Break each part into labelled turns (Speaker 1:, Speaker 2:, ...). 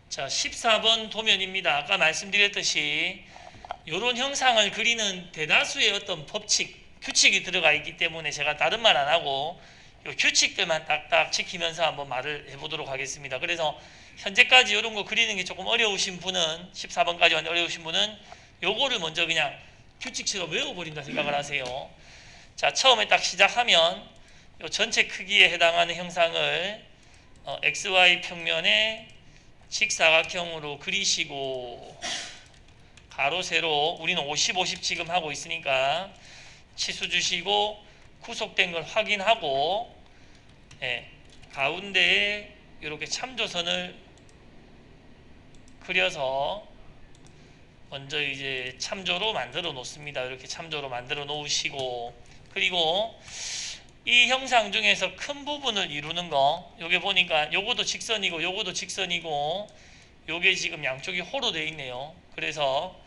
Speaker 1: 자, 14번 도면입니다. 아까 말씀드렸듯이 이런 형상을 그리는 대다수의 어떤 법칙, 규칙이 들어가 있기 때문에 제가 다른 말 안 하고 이 규칙들만 딱딱 지키면서 한번 말을 해보도록 하겠습니다. 그래서 현재까지 이런 거 그리는 게 조금 어려우신 분은 14번까지 어려우신 분은 요거를 먼저 그냥 규칙처럼 외워버린다 생각을 하세요. 자, 처음에 딱 시작하면 요 전체 크기에 해당하는 형상을 XY 평면에 직사각형으로 그리시고 가로 세로 우리는 50, 50 지금 하고 있으니까 치수 주시고 구속된 걸 확인하고 가운데에 이렇게 참조선을 그려서 먼저 이제 참조로 만들어 놓습니다. 이렇게 참조로 만들어 놓으시고 그리고 이 형상 중에서 큰 부분을 이루는 거 요게 보니까 요거도 직선이고 요거도 직선이고 요게 지금 양쪽이 호로 되어 있네요. 그래서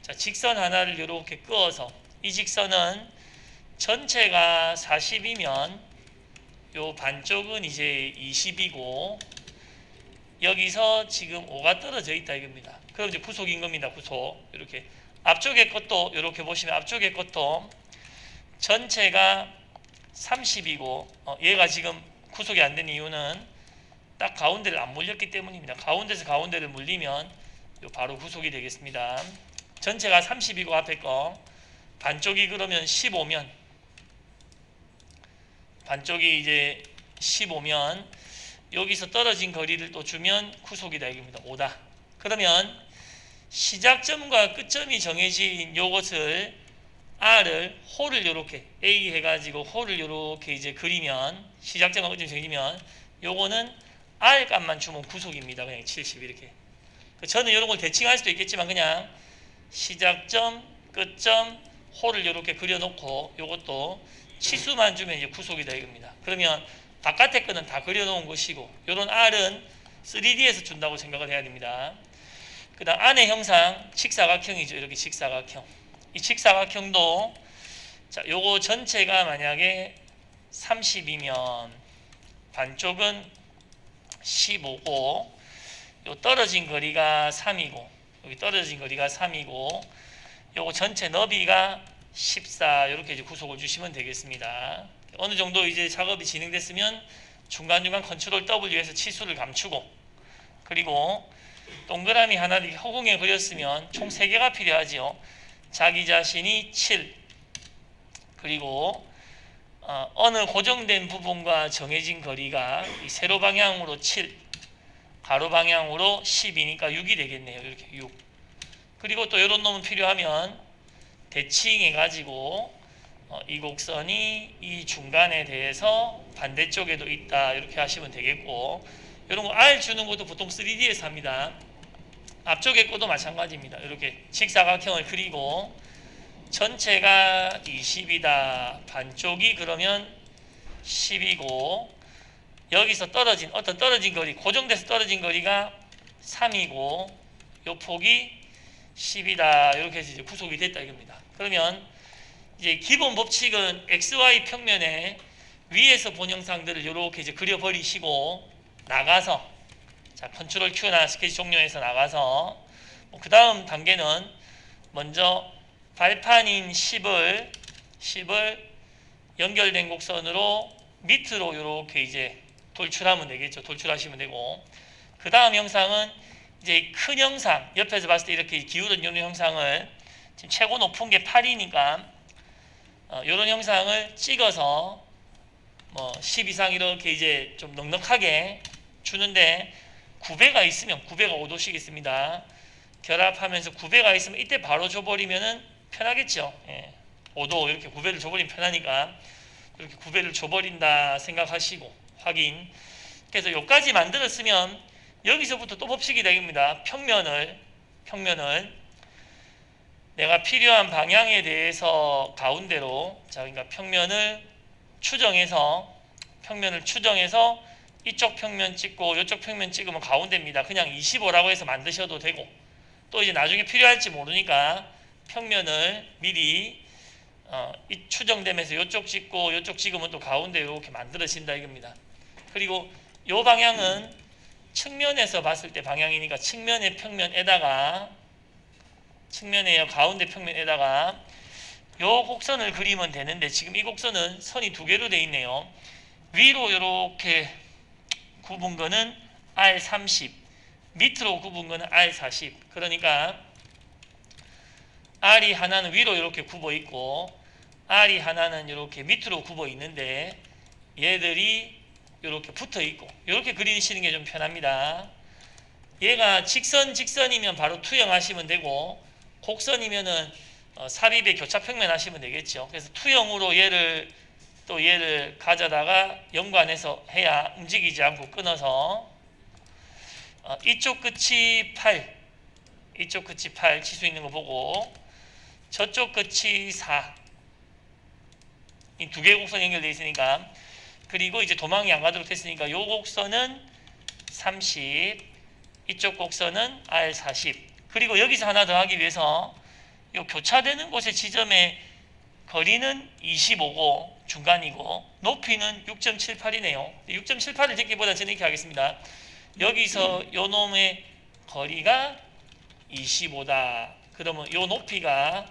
Speaker 1: 자, 직선 하나를 이렇게 그어서 이 직선은 전체가 40이면 요 반쪽은 이제 20이고 여기서 지금 5가 떨어져 있다 이겁니다. 그럼 이제 구속인 겁니다. 구속. 이렇게 앞쪽의 것도 이렇게 보시면 앞쪽의 것도 전체가 30이고 얘가 지금 구속이 안 된 이유는 딱 가운데를 안 물렸기 때문입니다. 가운데서 가운데를 물리면 바로 구속이 되겠습니다. 전체가 30이고 앞에 거 반쪽이 그러면 15면 반쪽이 이제 15면 여기서 떨어진 거리를 또 주면 구속이다 이겁니다. 5다. 그러면 시작점과 끝점이 정해진 요것을 R을 호를 요렇게 A 해가지고 호를 요렇게 이제 그리면 시작점과 끝점이 정해지면 요거는 R 값만 주면 구속입니다. 그냥 70 이렇게. 저는 이런 걸 대칭 할 수도 있겠지만 그냥 시작점, 끝점, 호를 이렇게 그려놓고 이것도 치수만 주면 이제 구속이다 이겁니다. 그러면 바깥에 거는 다 그려놓은 것이고 이런 R은 3D에서 준다고 생각을 해야 됩니다. 그 다음 안의 형상 직사각형이죠. 이렇게 직사각형. 이 직사각형도 자 요거 전체가 만약에 30이면 반쪽은 15고 요 떨어진 거리가 3이고 여기 떨어진 거리가 3이고 요거 전체 너비가 14 이렇게 이제 구속을 주시면 되겠습니다. 어느 정도 이제 작업이 진행됐으면 중간중간 컨트롤 W에서 치수를 감추고 그리고 동그라미 하나를 허공에 그렸으면 총 3개가 필요하지요. 자기 자신이 7 그리고 어느 고정된 부분과 정해진 거리가 이 세로 방향으로 7 가로 방향으로 10이니까 6이 되겠네요. 이렇게 6. 그리고 또 이런 놈은 필요하면 대칭해 가지고 이 곡선이 이 중간에 대해서 반대쪽에도 있다 이렇게 하시면 되겠고 이런 거 R 주는 것도 보통 3D에서 합니다. 앞쪽에 것도 마찬가지입니다. 이렇게 직사각형을 그리고 전체가 20이다. 반쪽이 그러면 10이고 여기서 떨어진 어떤 떨어진 거리 고정돼서 떨어진 거리가 3이고 요 폭이 10이다. 이렇게 해서 이제 구속이 됐다 이겁니다. 그러면 이제 기본 법칙은 XY 평면에 위에서 본 형상들을 이렇게 이제 그려버리시고 나가서 자 컨트롤 Q나 스케치 종료해서 나가서 그 다음 단계는 먼저 발판인 10을 연결된 곡선으로 밑으로 이렇게 이제 돌출하면 되겠죠. 돌출하시면 되고 그 다음 형상은 이제 큰 형상 옆에서 봤을 때 이렇게 기울은 이런 형상을 지금 최고 높은 게 8이니까 이런 형상을 찍어서 뭐 10 이상 이렇게 이제 좀 넉넉하게 주는데 9배가 있으면 9배가 5도씩 있습니다. 결합하면서 9배가 있으면 이때 바로 줘버리면은 편하겠죠. 5도 이렇게 9배를 줘버리면 편하니까 이렇게 9배를 줘버린다 생각하시고 확인. 그래서 여기까지 만들었으면 여기서부터 또 법칙이 되겠습니다. 평면을 내가 필요한 방향에 대해서 가운데로 자 그러니까 평면을 추정해서 이쪽 평면 찍고 이쪽 평면 찍으면 가운데입니다. 그냥 25라고 해서 만드셔도 되고 또 이제 나중에 필요할지 모르니까 평면을 미리 추정되면서 이쪽 찍고 이쪽 찍으면 또 가운데 이렇게 만들어진다 이겁니다. 그리고 이 방향은 측면에서 봤을 때 방향이니까 측면의 평면에다가 측면의 가운데 평면에다가 요 곡선을 그리면 되는데 지금 이 곡선은 선이 두 개로 되어 있네요. 위로 이렇게 굽은 거는 R30, 밑으로 굽은 거는 R40. 그러니까 R이 하나는 위로 이렇게 굽어 있고 R이 하나는 이렇게 밑으로 굽어 있는데 얘들이 이렇게 붙어 있고 이렇게 그리시는 게 좀 편합니다. 얘가 직선이면 바로 투영하시면 되고 곡선이면은 삽입의 교차평면 하시면 되겠죠. 그래서 투영으로 얘를 가져다가 연관해서 해야 움직이지 않고 끊어서 이쪽 끝이 8, 이쪽 끝이 8 치수 있는 거 보고 저쪽 끝이 4. 이 두 개의 곡선 연결되어 있으니까 그리고 이제 도망이 안 가도록 했으니까 요 곡선은 30, 이쪽 곡선은 R40. 그리고 여기서 하나 더 하기 위해서 요 교차되는 곳의 지점의 거리는 25고 중간이고 높이는 6.78이네요. 6.78을 듣기보다 저는 이렇게 하겠습니다. 여기서 요 놈의 거리가 25다. 그러면 요 높이가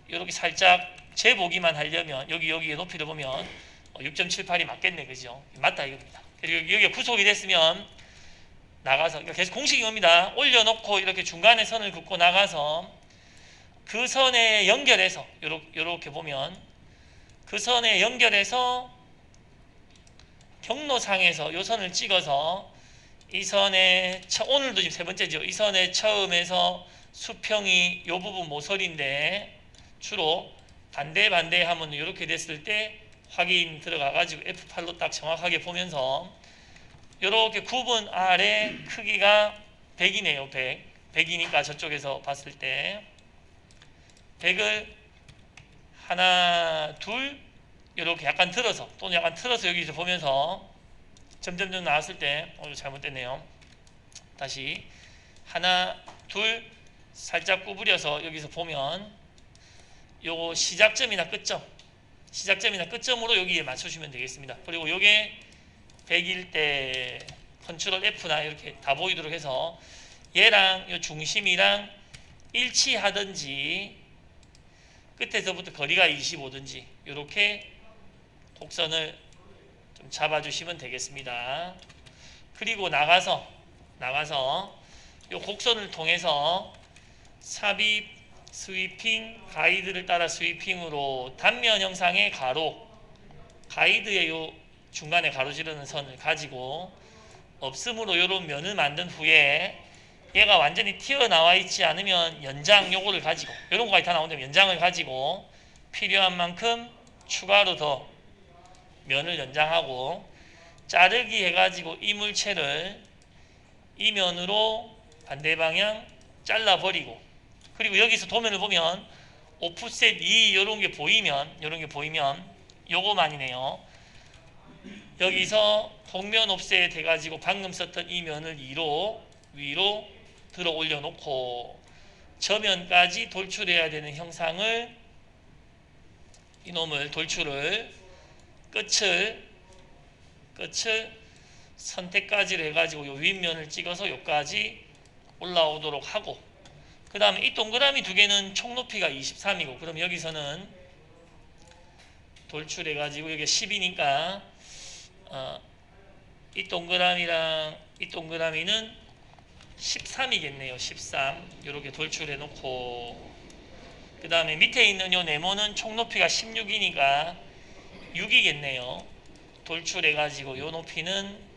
Speaker 1: 이렇게 살짝 재보기만 하려면 여기의 높이를 보면 6.78이 맞겠네, 그죠? 맞다 이겁니다. 그리고 여기가 구속이 됐으면 나가서 그러니까 계속 공식이 옵니다. 올려놓고 이렇게 중간에 선을 긋고 나가서 그 선에 연결해서 요렇게 보면 그 선에 연결해서 경로상에서 요 선을 찍어서 이 선에 오늘도 지금 세 번째죠. 이 선에 처음에서 수평이 요 부분 모서리인데 주로 반대 하면 이렇게 됐을 때 확인 들어가 가지고 F8로 딱 정확하게 보면서 이렇게 굽은 R의 크기가 100이네요. 100이니까 저쪽에서 봤을 때 100을 하나 둘 이렇게 약간 틀어서 또는 약간 틀어서 여기서 보면서 점점점 나왔을 때 잘못됐네요. 다시 하나 둘 살짝 구부려서 여기서 보면 요거 시작점이나 끝점으로 여기에 맞춰주면 되겠습니다. 그리고 요게 100일 때 컨트롤 F나 이렇게 다 보이도록 해서 얘랑 요 중심이랑 일치하든지 끝에서부터 거리가 25든지 이렇게 곡선을 좀 잡아주시면 되겠습니다. 그리고 나가서 요 곡선을 통해서 삽입 스위핑 가이드를 따라 스위핑으로 단면 형상의 가이드의 요 중간에 가로지르는 선을 가지고 없음으로 요런 면을 만든 후에 얘가 완전히 튀어나와 있지 않으면 연장 요거를 가지고 요런 거까지 다 나오면 연장을 가지고 필요한 만큼 추가로 더 면을 연장하고 자르기 해가지고 이 물체를 이 면으로 반대 방향 잘라버리고 그리고 여기서 도면을 보면 오프셋 2 요런 게 보이면 요거만이네요. 여기서 곡면 옵셋 해가지고 방금 썼던 이 면을 위로 들어 올려놓고 저면까지 돌출해야 되는 형상을 이놈을 돌출을 끝을 선택까지를 해가지고 요 윗면을 찍어서 요까지 올라오도록 하고 그 다음에 이 동그라미 두 개는 총 높이가 23이고 그럼 여기서는 돌출해가지고 여기 10이니까 이 동그라미랑 이 동그라미는 13이겠네요. 13 이렇게 돌출해 놓고 그 다음에 밑에 있는 요 네모는 총 높이가 16이니까 6이겠네요. 돌출해 가지고 요 높이는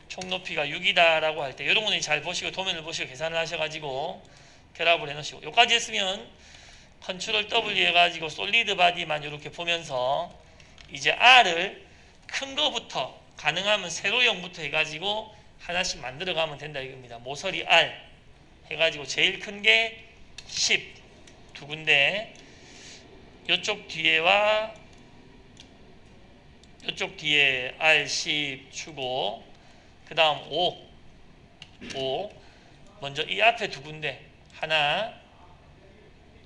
Speaker 1: 총 높이가 6이다 라고 할 때 이런 거는 잘 보시고 도면을 보시고 계산을 하셔가지고 결합을 해 놓으시고 요까지 했으면 컨트롤 W 해가지고 솔리드 바디만 이렇게 보면서 이제 R을 큰 거부터 가능하면 세로형부터 해가지고 하나씩 만들어 가면 된다 이겁니다. 모서리 R 해가지고 제일 큰 게 10 두 군데 요쪽 뒤에와 요쪽 뒤에 R10 주고 그 다음 5 먼저 이 앞에 두 군데 하나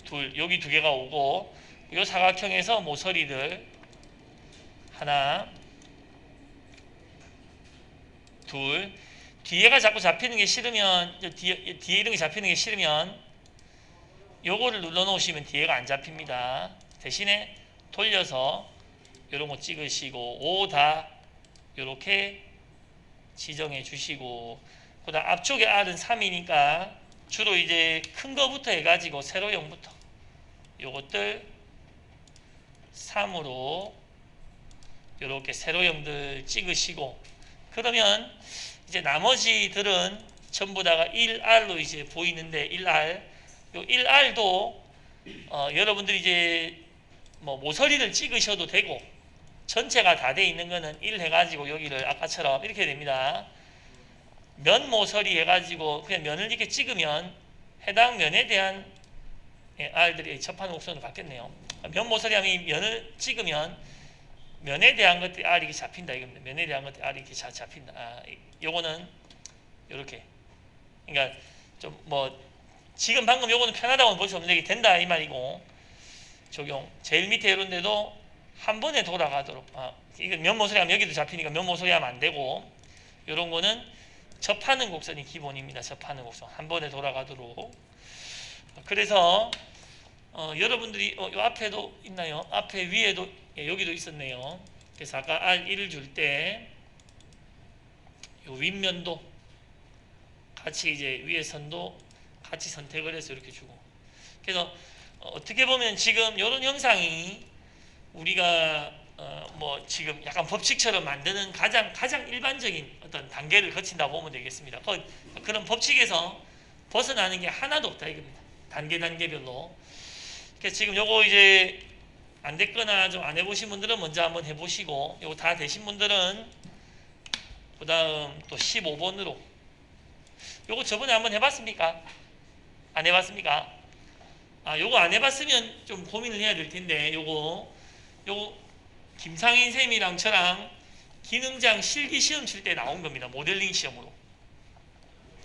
Speaker 1: 둘 여기 두 개가 오고 요 사각형에서 모서리들 하나 둘. 뒤에가 자꾸 잡히는 게 싫으면 뒤에 이런 게 잡히는 게 싫으면 요거를 눌러 놓으시면 뒤에가 안 잡힙니다. 대신에 돌려서 요런 거 찍으시고 5다 요렇게 지정해 주시고, 그다음 앞쪽에 R은 3이니까 주로 이제 큰 거부터 해가지고 세로형부터 요것들 3으로 요렇게 세로형들 찍으시고, 그러면 이제 나머지들은 전부 다가 1R로 이제 보이는데 1R, 요 1R도 여러분들이 이제 뭐 모서리를 찍으셔도 되고 전체가 다 돼 있는 거는 1 해가지고 여기를 아까처럼 이렇게 됩니다. 면 모서리 해가지고 그냥 면을 이렇게 찍으면 해당 면에 대한 R들이 접하는 곡선으로 바뀌었네요. 면 모서리 하면 이 면을 찍으면 면에 대한 것들이 R이 이렇게 잡힌다 이겁니다. 면에 대한 것들이 R이 이렇게 잡힌다. 요거는 요렇게. 그러니까 좀 뭐 지금 방금 요거는 편하다고 볼 수 없는데 이게 된다 이 말이고, 적용. 제일 밑에 이런 데도 한 번에 돌아가도록. 이거 면 모서리 하면 여기도 잡히니까 면 모서리 하면 안 되고, 요런 거는 접하는 곡선이 기본입니다. 접하는 곡선. 한 번에 돌아가도록. 그래서 여러분들이 요 앞에도 있나요? 앞에 위에도 여기도 있었네요. 그래서 아까 R1을 줄 때 요 윗면도 같이 이제 위에 선도 같이 선택을 해서 이렇게 주고, 그래서 어떻게 보면 지금 이런 형상이 우리가 뭐 지금 약간 법칙처럼 만드는 가장 일반적인 어떤 단계를 거친다 보면 되겠습니다. 그런 법칙에서 벗어나는 게 하나도 없다 이겁니다. 단계별로. 그래서 지금 요거 이제 안 됐거나 좀 안 해보신 분들은 먼저 한번 해보시고, 요거 다 되신 분들은 그 다음 또 15번으로 요거 저번에 한번 해봤습니까? 안 해봤습니까? 요거 안 해봤으면 좀 고민을 해야 될 텐데, 요거 김상인 쌤이랑 저랑 기능장 실기 시험 칠 때 나온 겁니다. 모델링 시험으로.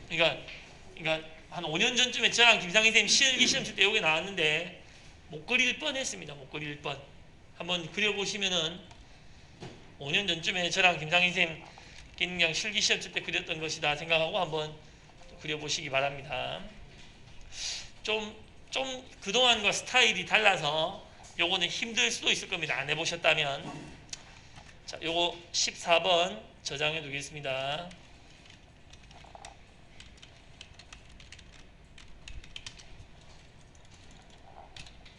Speaker 1: 그러니까 한 5년 전쯤에 저랑 김상인 쌤 실기 시험 칠 때 요게 나왔는데 못 그릴 뻔했습니다. 못 그릴 뻔. 한번 그려보시면은 5년 전쯤에 저랑 김상인 쌤 기능장 실기 시험 칠 때 그렸던 것이다 생각하고 한번 그려보시기 바랍니다. 좀 그동안과 스타일이 달라서 요거는 힘들 수도 있을 겁니다. 안 해보셨다면. 자, 요거 14번 저장해 두겠습니다.